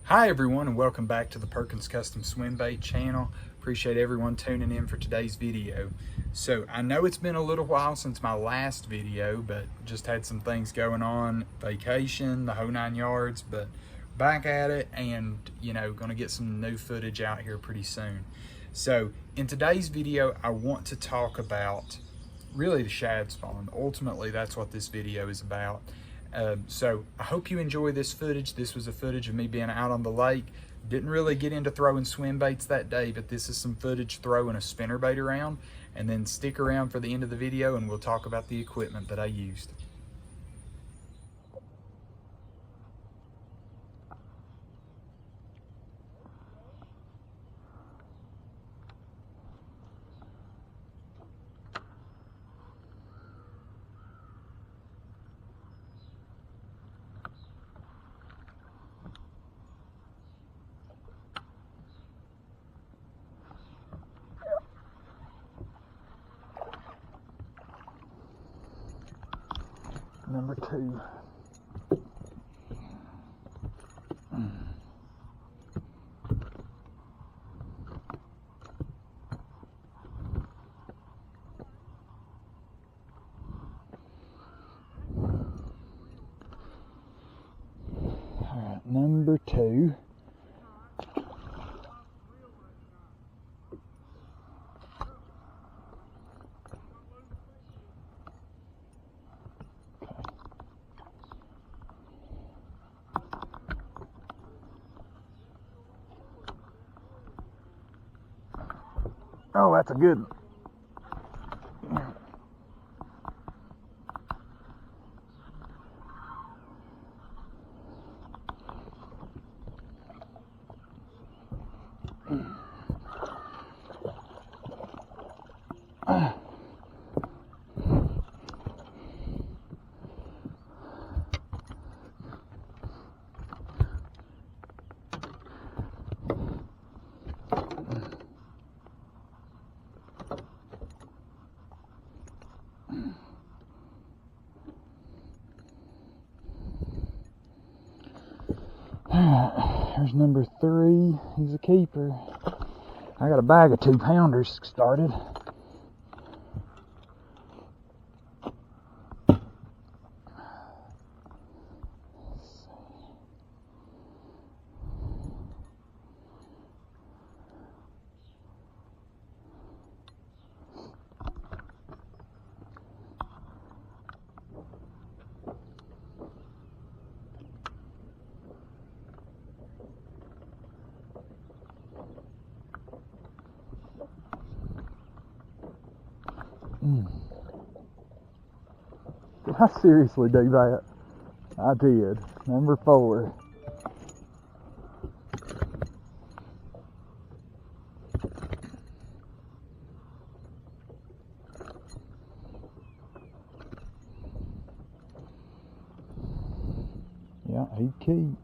Hi everyone, and welcome back to the Perkins Custom Swim Bait channel. Appreciate everyone tuning in for today's video. So I know it's been a little while since my last video, but just had some things going on, vacation, the whole 9 yards, but back at it and gonna get some new footage out here pretty soon. So in today's video, I want to talk about really the shad spawn. Ultimately, that's what this video is about. So I hope you enjoy this footage. This was a footage of me being out on the lake. Didn't really get into throwing swim baits that day, but this is some footage throwing a spinnerbait around. And then stick around for the end of the video and we'll talk about the equipment that I used. Number 2. All right, number 2. Oh, that's a good one. There's number 3. He's a keeper. I got a bag of 2-pounders started. Did I seriously do that? I did. Number 4. Yeah, he keep.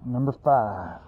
Number 5.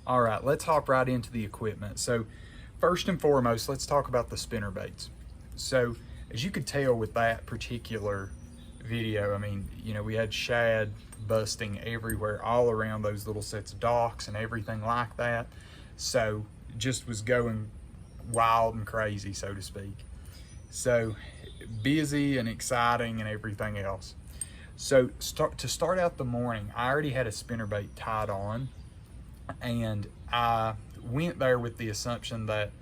All right, let's hop right into the equipment. So first and foremost, let's talk about the spinner baits. So as you could tell with that particular video, I mean, you know, we had shad busting everywhere, all around those little sets of docks and everything like that. So just was going wild and crazy, so to speak. So busy and exciting and everything else. So to start out the morning, I already had a spinnerbait tied on, and I went there with the assumption that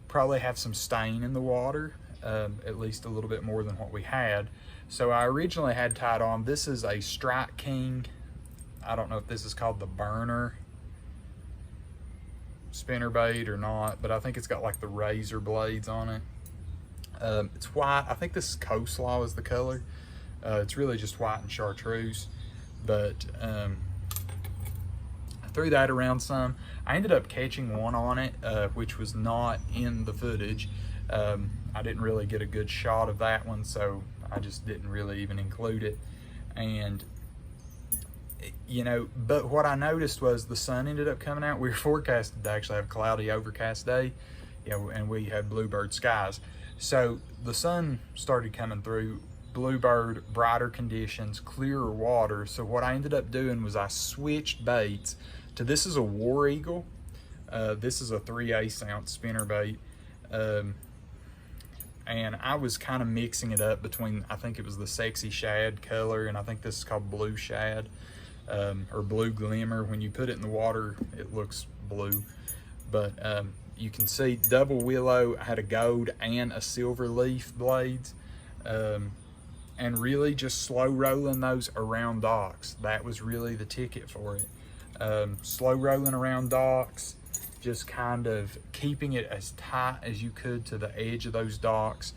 probably have some stain in the water, at least a little bit more than what we had. So I originally had tied on, this is a Strike King. I don't know if this is called the burner spinnerbait or not, but I think it's got like the razor blades on it. It's white. I think this is Coleslaw is the color. It's really just white and chartreuse, but I threw that around some. I ended up catching one on it, which was not in the footage. I didn't really get a good shot of that one, so I just didn't really even include it. And you know, but what I noticed was the sun ended up coming out. We were forecasted to actually have a cloudy, overcast day, you know, and we had bluebird skies. So the sun started coming through, bluebird, brighter conditions, clearer water. So what I ended up doing was I switched baits to, this is a War Eagle. This is a 3/8 ounce spinnerbait. And I was kind of mixing it up between, I think it was the Sexy Shad color, and I think this is called Blue Shad, or Blue Glimmer. When you put it in the water, it looks blue. But you can see double willow. I had a gold and a silver leaf blades, and really just slow rolling those around docks. That was really the ticket for it. Slow rolling around docks, just kind of keeping it as tight as you could to the edge of those docks,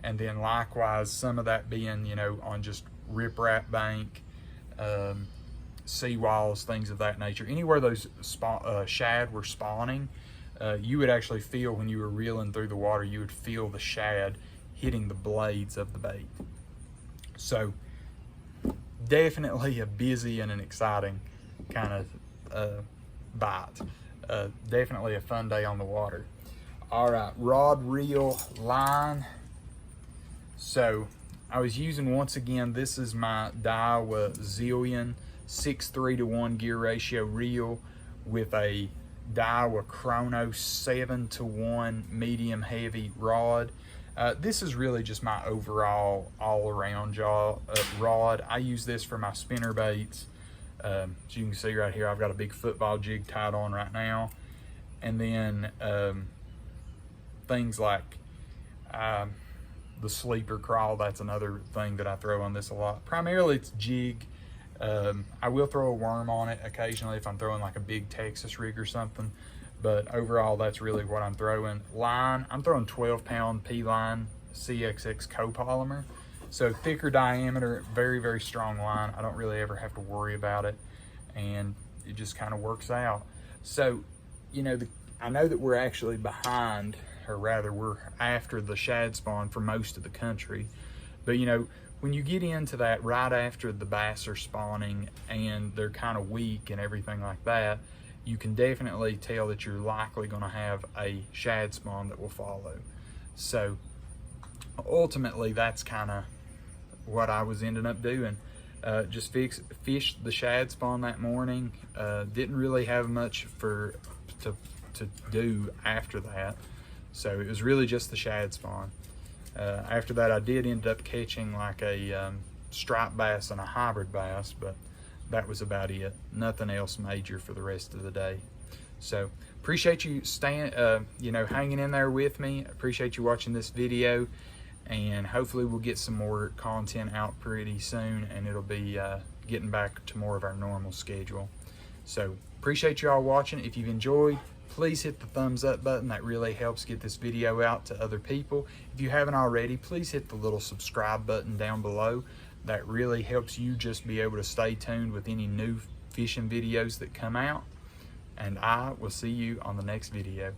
and then likewise some of that being, you know, on just riprap bank, seawalls, things of that nature. Anywhere those shad were spawning, you would actually feel, when you were reeling through the water, you would feel the shad hitting the blades of the bait. So definitely a busy and an exciting kind of bite. Definitely a fun day on the water. All right, rod, reel, line. So I was using, once again, this is my Daiwa Zillion 6:3-to-1 gear ratio reel with a Daiwa Chrono 7:1 medium heavy rod. This is really just my overall all-around rod. I use this for my spinner baits. As you can see right here, I've got a big football jig tied on right now. And then things like the sleeper crawl, that's another thing that I throw on this a lot. Primarily it's jig. I will throw a worm on it occasionally if I'm throwing like a big Texas rig or something, but overall that's really what I'm throwing. Line, I'm throwing 12-pound P-line CXX copolymer. So thicker diameter, very, very strong line. I don't really ever have to worry about it, and it just kind of works out. So, you know, I know that we're actually behind, or rather we're after the shad spawn for most of the country. But, you know, when you get into that right after the bass are spawning and they're kind of weak and everything like that, you can definitely tell that you're likely going to have a shad spawn that will follow. So ultimately, that's kind of what I was ending up doing. Just fished the shad spawn that morning. Didn't really have much to do after that, so it was really just the shad spawn. After that, I did end up catching like a striped bass and a hybrid bass, but that was about it. Nothing else major for the rest of the day. So appreciate you you know, hanging in there with me. Appreciate you watching this video, and hopefully we'll get some more content out pretty soon, and it'll be getting back to more of our normal schedule. So appreciate you all watching. If you've enjoyed, please hit the thumbs up button. That really helps get this video out to other people. If you haven't already, please hit the little subscribe button down below. That really helps you just be able to stay tuned with any new fishing videos that come out. And I will see you on the next video.